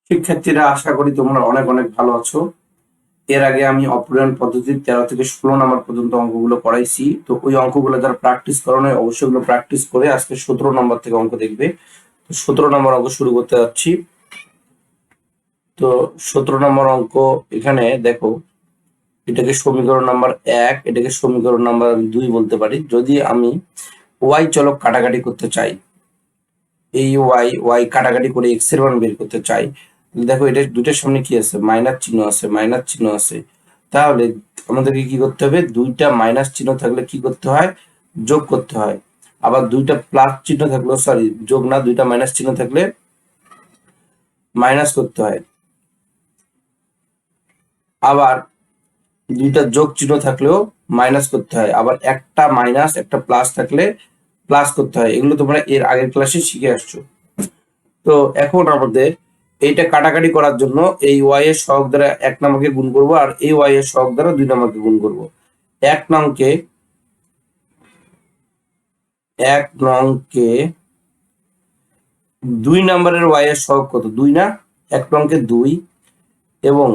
শিক্ষার্থীরা, আশা করি তোমরা অনেক অনেক ভালো আছো। এর আগে আমি অপূরণ পদ্ধতির 13 থেকে 16 নম্বর পর্যন্ত অঙ্কগুলো করাইছি। তো ওই অঙ্কগুলো যারা প্র্যাকটিস করো নাই, অবশ্যই ওগুলো প্র্যাকটিস করে আজকে 17 নম্বর থেকে অঙ্ক দেখবে। তো 17 নম্বর অঙ্ক শুরু করতে যাচ্ছি। তো 17 নম্বর অঙ্ক এখানে দেখো, এটাকে সমীকরণ নাম্বার 1, এটাকে সমীকরণ নাম্বার 2 বলতে পারি। যদি আমি ওয়াই চলক কাটাকাটি করতে চাই, এই ওয়াই ওয়াই কাটাকাটি করে এক্স এর মান বের করতে চাই, দেখো এটা দুইটার সামনে কি আছে, মাইনাস চিহ্ন আছে, মাইনাস চিহ্ন আছে। তাহলে আমাদেরকে কি করতে হবে, দুইটা মাইনাস চিহ্ন থাকলে কি করতে হয়, যোগ করতে হয়। আবার দুইটা প্লাস চিহ্ন থাকলেও, সরি যোগ না, দুইটা মাইনাস চিহ্ন থাকলে মাইনাস করতে হয়। আবার দুইটা যোগ চিহ্ন থাকলেও মাইনাস করতে হয়। আবার একটা মাইনাস একটা প্লাস থাকলে প্লাস করতে হয়। এগুলো তোমরা এর আগের ক্লাসে শিখে আসছো। তো এখন আমাদের এইটা কাটাকাটি করার জন্য এই ওয়াই এর সহগ দ্বারা 1 নম্বরকে গুণ করব, আর এই ওয়াই এর সহগ দ্বারা 2 নম্বরকে গুণ করব। 1 নংকে 2 নম্বরের ওয়াই এর সহগ কত, 2 না? 1 নংকে 2 এবং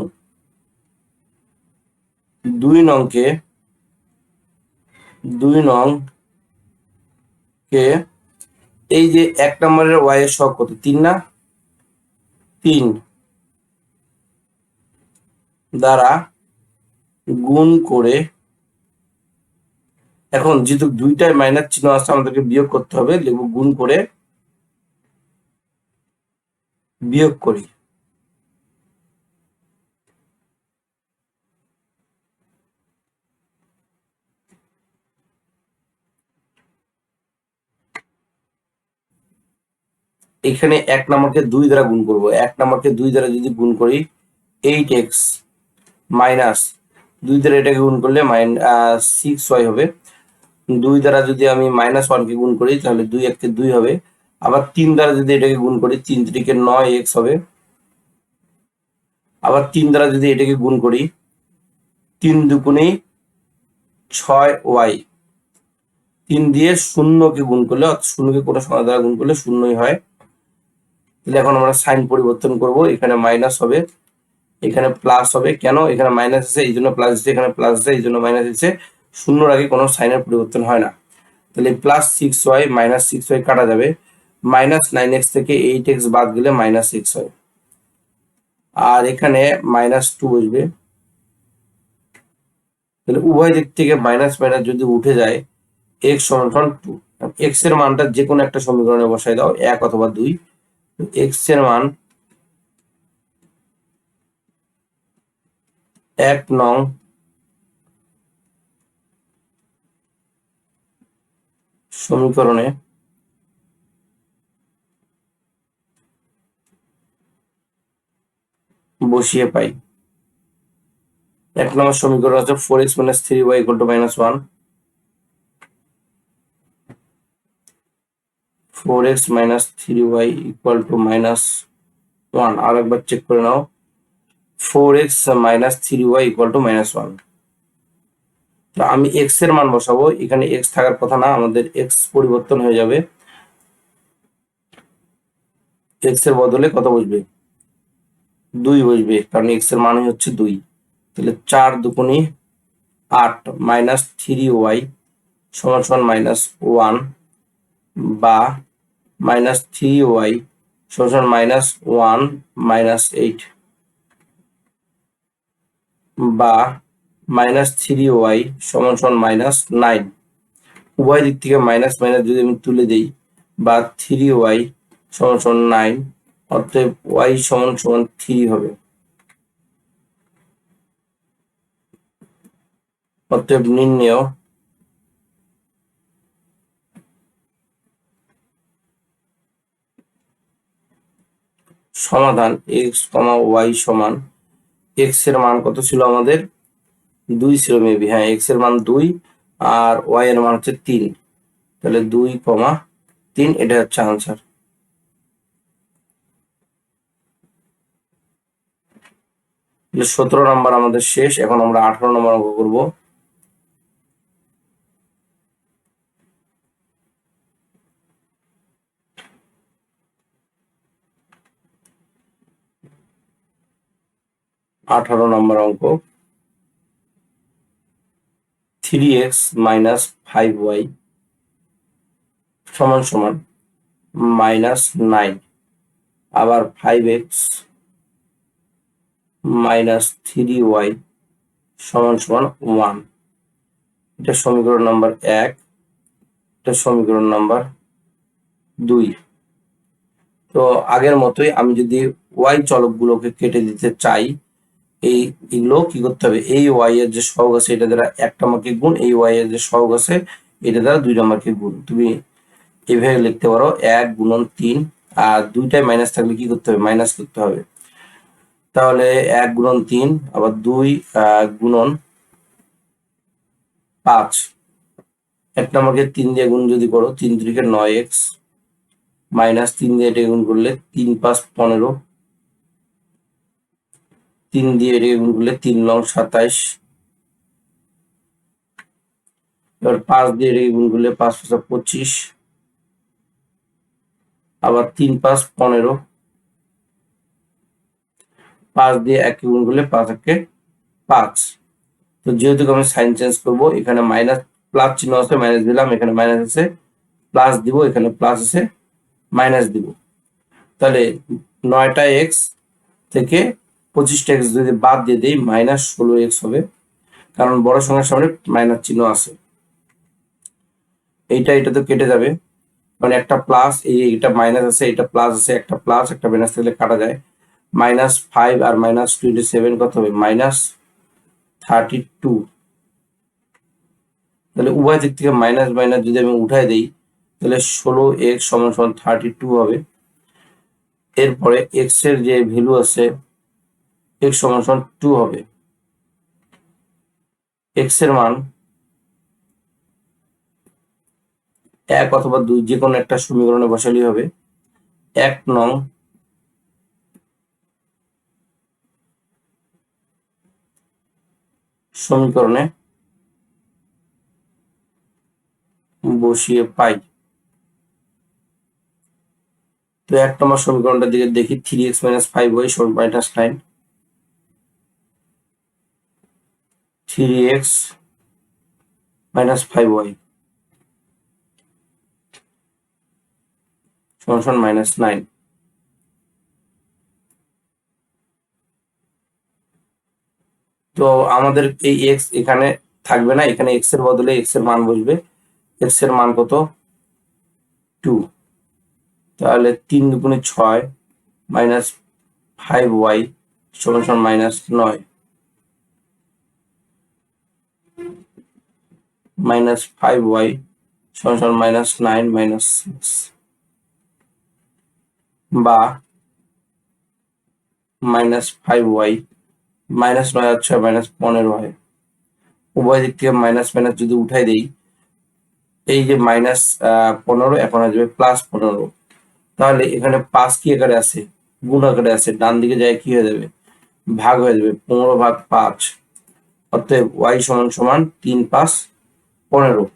2 নংকে 2 নং কে এই যে 1 নম্বরের ওয়াই এর সহগ কত, 3 না? 3 দ্বারা গুণ করে, এখন যেহেতু দুইটায় মাইনাস চিহ্ন আছে আমাদেরকে বিয়োগ করতে হবে, লিখব গুণ করে বিয়োগ করি। এখানে 1 নম্বরকে 2 দ্বারা গুণ করব। 1 নম্বরকে 2 দ্বারা যদি গুণ করি, 8x মাইনাস 2 দ্বারা এটাকে গুণ করলে 6y হবে। 2 দ্বারা যদি আমি -1 কে গুণ করি তাহলে 2 1 কে 2 হবে। আবার 3 দ্বারা যদি এটাকে গুণ করি, 3 3 9x হবে। আবার 3 দ্বারা যদি এটাকে গুণ করি, 3 2 6y। 3 দিয়ে 0 কে গুণ করলে, 0 কে কোনো সংখ্যা দ্বারা গুণ করলে 0ই হয়। তাহলে এখন আমরা সাইন পরিবর্তন করব, এখানে মাইনাস হবে, এখানে প্লাস হবে। কেন? এখানে মাইনাস আছে এই জন্য প্লাস দিচ্ছে, এখানে প্লাস আছে এই জন্য মাইনাস দিচ্ছে। 0-র আগে কোনো সাইনের পরিবর্তন হয় না। তাহলে +6y -6y কাটা যাবে। -9x থেকে 8x বাদ গেলে -x হয়। আর এখানে -2 বসবে। তাহলে উভয় দিক থেকে মাইনাস মাইনাস যদি উঠে যায়, x = 2। x এর মানটা যে কোনো একটা সমীকরণে বসাই দাও, 1 অথবা 2। x এর মান 1 নং সমীকরণে বসিয়ে পাই। 1 নম্বর সমীকরণ আছে 4x - 3y = -1। 4x - 3y = -1। আর একবার চেক করে নাও, 4x - 3y = -1। তো আমি x এর মান বসাবো, এখানে x থাকার কথা না, আমাদের x পরিবর্তন হয়ে যাবে। x এর বদলে কত বসবে, 2 বসবে, কারণ x এর মানই হচ্ছে 2। তাহলে 4 2 8 -3y = -1, বা -3y = -1 -8, বা -3y = -9। উভয় দিক থেকে মাইনাস মাইনাস যদি আমি তুলে দিই, বা 3y = 9, অতএব y = 3 হবে। অতএব নির্ণেয় সমাধান x, y সমান, x এর মান কত ছিল আমাদের, 2 ছিল মেবি, হ্যাঁ x এর মান 2 আর y এর মান হচ্ছে 3। তাহলে 2, 3, এটা হচ্ছে আনসার। 17 নম্বর আমাদের শেষ। এখন আমরা 18 নম্বর অঙ্ক করব। 18 নম্বর অঙ্ক 3x মাইনাস 5y সমান সমান -9, আবার 5x মাইনাস 3y সমান সমান 1। এটা সমীকরণ নাম্বার 1, এটা সমীকরণ নাম্বার 2। তো আগের মতোই আমি যদি y চলকগুলোকে কেটে দিতে চাই, এইগুলো কি করতে হবে, এই y এর যে সহগ আছে এটা দ্বারা 1 নম্বরকে গুণ, এই y এর যে সহগ আছে এটা দ্বারা 2 নম্বরকে গুণ। তুমি এইভাবে লিখতে পারো 1 গুণন 3, আর দুইটাই মাইনাস থাকলে কি করতে হবে, মাইনাস করতে হবে। তাহলে 1 গুণন 3 আবার 2 গুণন 5, 1 নম্বরকে 3 দিয়ে গুণ যদি করো 3 3 9x মাইনাস 3 দিয়ে এটা গুণ করলে 3 5 15, 3 দিয়ে এটা গুণ করলে 3 9 27, এবার 5 দিয়ে এটা গুণ করলে 5 5 25, আবার 3 5 15, 5 দিয়ে 1 গুণ করলে 5 1 5। তো যেহেতু আমি সাইন চেঞ্জ করব, এখানে মাইনাস প্লাস চিহ্ন আছে মাইনাস দিলাম, এখানে মাইনাস আছে প্লাস দিব, এখানে প্লাস আছে মাইনাস দিব। তাহলে 9টা x থেকে 25টা x যদি বাদ দিয়ে দেই -16x হবে, কারণ বড় সংখ্যার সামনে মাইনাস চিহ্ন আছে। এটা তো কেটে যাবে, মানে একটা প্লাস, এইটা মাইনাস আছে, এটা প্লাস আছে, একটা প্লাস একটা মাইনাস থাকলে কাটা যায়। -5 আর -27 কত হবে, -32। তাহলে উভয় দিক থেকে মাইনাস মাইনাস যদি আমি উঠাই দেই, তাহলে 16x সমান সমান 32 হবে। এরপরে x এর যে ভ্যালু আছে x সমান সমান 2 হবে। x এর মান 1 অথবা 2 যে কোনো একটা সমীকরণে বসালেই হবে। 1 নং সমীকরণে বসিয়ে পাই। তো 1 নম্বর সমীকরণটার দিকে দেখি, 3x - 5y সমান -9, 3x - 5y সমান সমান -9। তো আমাদের এই x এখানে থাকবে না, এখানে x এর বদলে x এর মান বসবে। x এর মান কত, 2। তাহলে 3 দুগুণে 6 -5y সমান সমান -9, -5y সমান সমান -9 -6, বা -5y -9 আর 6 -15 হয়। উভয় দিক থেকে মাইনাস মাইনাস যদি উঠাই দেই, এই যে -15 এখন আসবে +15। তাহলে এখানে 5 কি আকারে আছে, গুণ আকারে আছে, ডান দিকে যায় কি হয়ে যাবে, ভাগ হয়ে যাবে, 15/5। অতএব y সমান সমান 3 5 15।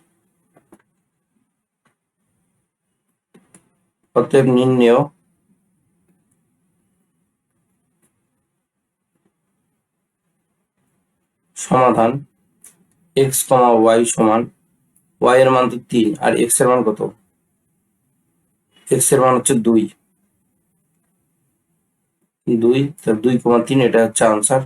অতএব নির্ণেয় সমাধান x, y সমান, y এর মান তো 3 আর x এর মান কত, x এর মান হচ্ছে 2, 2,3, এটা হচ্ছে আনসার।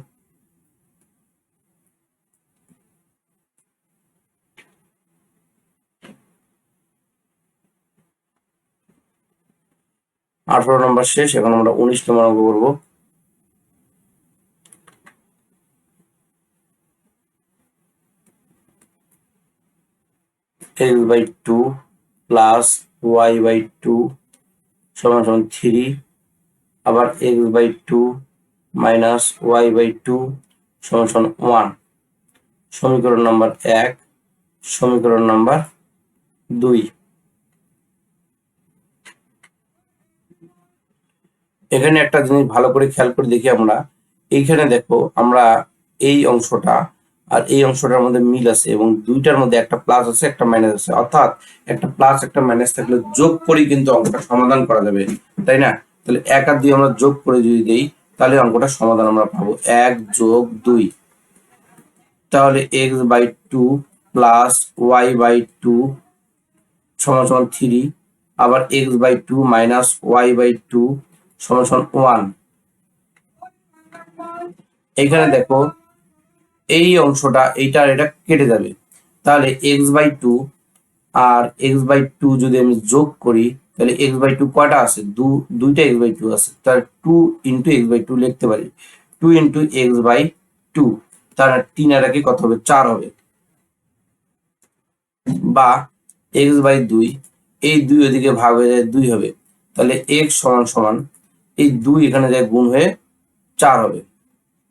18 নম্বর শেষ, এখন আমরা 19 নম্বর অঙ্ক করবো। x/2 প্লাস y/2 সমান সমান 3, আবার x/2 মাইনাস y/2 সমান সমান 1। সমীকরণ নাম্বার 1, সমীকরণ নাম্বার 2। এখানে একটা জিনিস ভালো করে খেয়াল করে দেখি আমরা, এইখানে দেখো আমরা এই অংশটা আর এই অংশটার মধ্যে মিল আছে, এবং দুইটার মধ্যে একটা প্লাস আছে একটা মাইনাস আছে, অর্থাৎ একটা প্লাস একটা মাইনাস থাকলে যোগ করে কিন্তু অঙ্কটা সমাধান করা যাবে, তাই না? তাহলে 1 আর 2 আমরা যোগ করে যদি দেই, তাহলে অঙ্কটা সমাধান আমরা পাবো 1+2। তাহলে x/2 প্লাস y/2 সমান সমান 3, আবার x/2 মাইনাস y/2 সমান সমান 1। এখানে দেখো এই অংশটা এইটা আর এটা কেটে যাবে, তাহলে x/2 আর x/2 যদি আমি যোগ করি তাহলে x/2 কয়টা আছে, দুইটা x/2 আছে, তাহলে 2 ইন্টু x/2 লিখতে পারি, 2 ইন্টু x/2, তার 3 আর কি কত হবে, 4 হবে। বা x/2 এই 2 এদিকে ভাগ হয়ে যায় 2 হবে, তাহলে x সমান সমান এই 2 এখানে যায় গুণ হয়ে 4 হবে।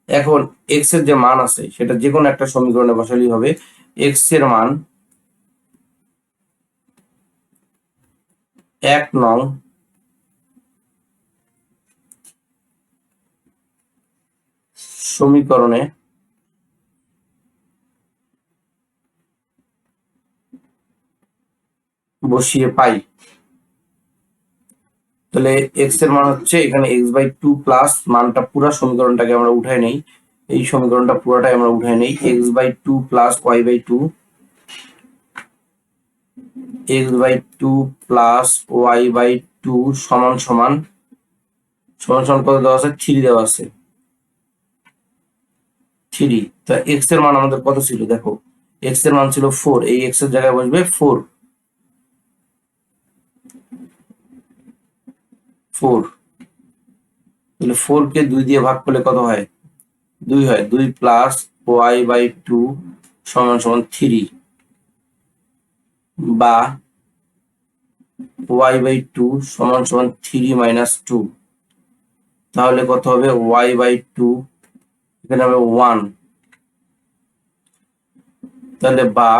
এখন x এর যে মান আছে সেটা যে কোনো একটা সমীকরণে বসালেই হবে। x এর মান 1 নং সমীকরণে বসিয়ে পাই। তাহলে এক্স এর মান হচ্ছে এখানে x/2 প্লাস মানটা পুরো সমীকরণটাকে আমরা উঠাই নেই, এই সমীকরণটা পুরোটাই আমরা উঠাই নেই, x/2 plus y/2, x/2 plus y/2 সমান সমান কত দেওয়া আছে, 3 দেওয়া আছে, 3। তা এক্স এর মান আমাদের কত ছিল, দেখো এক্স এর মান ছিল 4, এই এক্স এর জায়গায় বসবে 4, তাহলে 4 কে 2 দিয়ে ভাগ করলে কত হয়, 2 হয়, 2 প্লাস y/2 সমান সমান 3, বা y/2 সমান সমান 3 মাইনাস 2, তাহলে কত হবে, y/2 এখানে হবে 1, তাহলে বা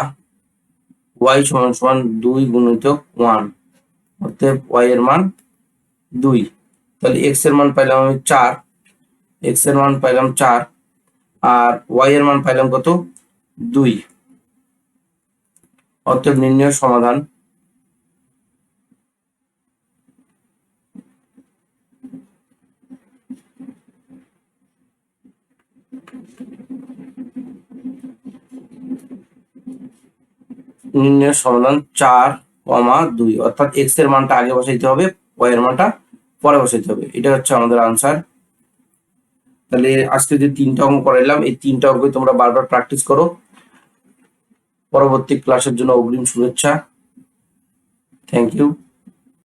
y সমান সমান 2 গুণিতক 1, অর্থাৎ y এর মান 2। তাহলে x এর মান পাইলাম আমি 4, x এর মান পাইলাম 4, আর y এর মান পাইলাম কত, 2। অতএব নির্ণয় সমাধান নির্ণয় সমাধান 4,2, অর্থাৎ x এর মানটা আগে বসাইতে হবে, y এর মানটা পরে বসাইতে হবে, এটা হচ্ছে আমাদের আনসার। তাহলে আজকে যে 3টা অঙ্ক করাইলাম এই 3টা অঙ্কই তোমরা বারবার প্র্যাকটিস করো। পরবর্তী ক্লাসের জন্য অগ্রিম শুভেচ্ছা। Thank you.